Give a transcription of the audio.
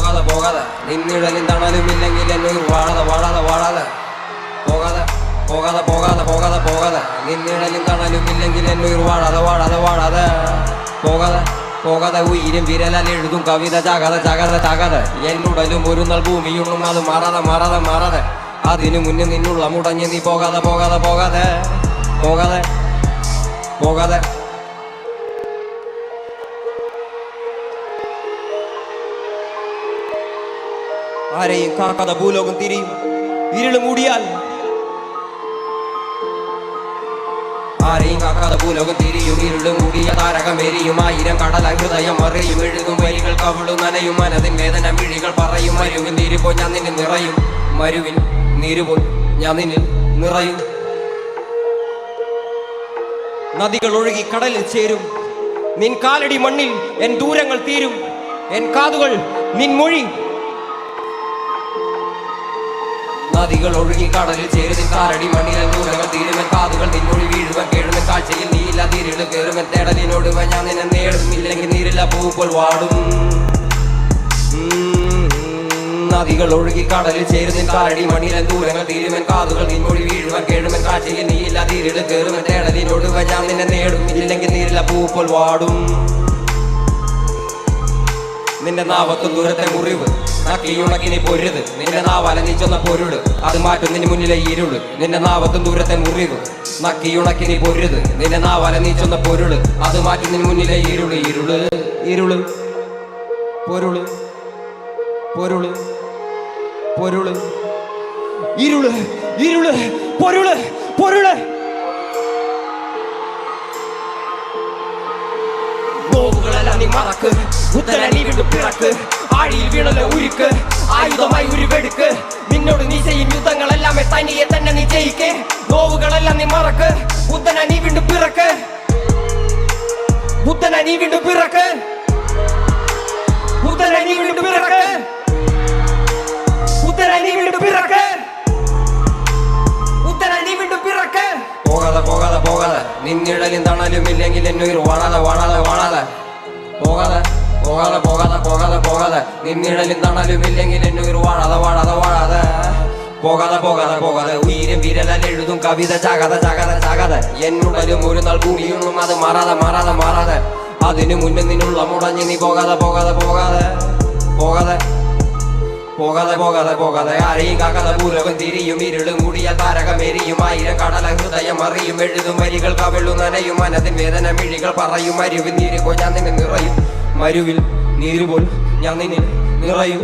പോകാതെ പോകാതെ നിന്നിഴലിൻ തണലുമില്ലെങ്കിൽ എന്നൊരു വാഴാതെ വാഴാതെ വാഴാതെ പോകാതെ പോകാതെ പോകാതെ പോകാതെ പോകാതെ നിന്നിഴലിൻ തണലുമില്ലെങ്കിൽ എന്നൊരു വാഴാതെ വാഴാതെ വാഴാതെ പോകാതെ പോകാതെ ഉയരും വിരലെഴുതും കവിത ചാകാതെ ചാകാതെ ചാകാതെ എന്നുടലും ഒരു നാൾ ഭൂമിയുണ്ണും അത് മാറാതെ മാറാതെ മാറാതെ അതിനു മുന്നേ നിന്നുള്ള മുടഞ്ഞ് നീ പോകാതെ പോകാതെ പോകാതെ പോകാതെ പോകാതെ ആരെയും കാക്കാതെ ഭൂലോകം തിരിയും ഇരുള് മൂടിയാൽ ആരെയും കാക്കാതെ ഭൂലോകം തിരിയും ഇരുള് മൂടിയ താരകമേരിയും ആയിരം കടലായി ഹൃദയം അറിയും എഴുതും വരികൾ കവിളു നനയും മനതിൻ വേദന മിഴികൾ പറയും മരുവിൽ നീരുപോ ഞാൻ നിന്നിൽ നിറയും മരുവിൽ നീരുപോ ഞാൻ നിന്നിൽ നിറയും നദികൾ ഒഴുകി കടലിൽ ചേരും നിൻ കാലടി മണ്ണിൽ എൻ ദൂരങ്ങൾ തീരും എൻ കാതുകൾ നിൻ മൊഴി നദികൾ ഒഴുകി കടലിൽ ചേരുന്ന കാലടി മണ്ണിലെ ദൂരങ്ങൾ തീരുമൻ കാതുകൾ നിന്നൊഴി വീഴുവൻ കേഴുമൻ കാഴ്ചയിൽ നീയില്ല തിരിള് കയറുമൻ തേടലിനോട് ഞാൻ നിന്നെ നേടും ഇല്ലെങ്കിൽ നീരില്ല പൂപ്പോൾ വാടും നദികൾ ഒഴുകി കടലിൽ ചേരുന്ന കാലടി മണ്ണിലെ ദൂരങ്ങൾ തീരുമൻ കാതുകൾ നിന്നൊഴി വീഴുവൻ കേഴുമൻ കാഴ്ചയിൽ നീയില്ല തിരിള് കയറുമൻ തേടലിനോട് ഞാൻ നിന്നെ നേടും ഇല്ലെങ്കിൽ നീരില്ല പൂപ്പോൾ വാടും നിന്റെ നാവത്തും ദൂരത്തെ മുറിവ് നക്കിയുണക്കിനി പൊരുത് നിന്റെ നാവാല നീ ചെന്ന പൊരുള് അത് മാറ്റും നിന് മുന്നിലെ ഇരുള് നിന്റെ നാവത്തും ദൂരത്തെ മുറിവ് നക്കിയുണക്കിനി പൊരുത് നിന്റെ നാവാല നീ ചെന്ന പൊരുള് അത് മാറ്റും നിന് മുന്നിലെ ഇരുള് ഇരുള് ഇരുള് പൊരുള് പൊരുള് പൊരുള് ഇരുള് ഇരുള് പൊരുള് പൊരുള് നോവുകളെല്ലാം നീ മറക്ക് ഉത്തര നീ വീണ്ടും പിറക്ക് ആഴിയിൽ വീണല ഉരുക്ക് ആയുധമായി ഉരുവെടുക്ക് നിന്നോട് നീ ചെയ്യും യുദ്ധങ്ങളെല്ലാം തനിയെ തന്നെ നീ ജയിക്ക് നോവുകളെല്ലാം നീ മറക്ക് ഉത്തര നീ വീണ്ടും പിറക്ക് ഉത്തര നീ വീണ്ടും പിറക്ക് ഉത്തര നീ വീണ്ടും പിറക്ക് ഉത്തര നീ വീണ്ടും പിറക്ക് ഉത്തര നീ വീണ്ടും പിറക്ക് പോകാതെ പോകാതെ പോകാതെ നിന്നിഴലും തണലും ഇല്ലെങ്കിൽ എന്നൊരു വാണാതെ വാണാതെ വാണാതെ പോകാതെ പോകാതെ പോകാതെ പോകാതെ പോകാതെ നിന്നിഴലും തണലും ഇല്ലെങ്കിൽ എന്നൊരു വാഴാതെ വാഴാതെ വാഴാതെ പോകാതെ പോകാതെ പോകാതെ ഉയരും വിരലെഴുതും കവിത ചാകാതെ ചാകാതെ ചാകാതെ എന്നുടലും ഒരു നാൾ ഭൂമിയൊന്നും അത് മാറാതെ മാറാതെ മാറാതെ അതിനു മുന്നേ നിന്നുള്ള മുടഞ്ഞ് നീ പോകാതെ പോകാതെ പോകാതെ പോകാതെ പോകാതെ പോകാതെ പോകാതെ ആരെയും കാക്കാതെ ഭൂലോകം തിരിയും ഇരുളും മൂടിയ താരകമേരിയും ആയിരം കടല ഹൃദയം അറിയും എഴുതും വരികൾ കവിളു നനയും മനതിൻ വേദന മിഴികൾ പറയും മരുവിൽ നീരുപോ ഞാൻ നിന്നെ നിറയും മരുവിൽ നീരുപോൽ ഞാൻ നിന്നിൽ നിറയും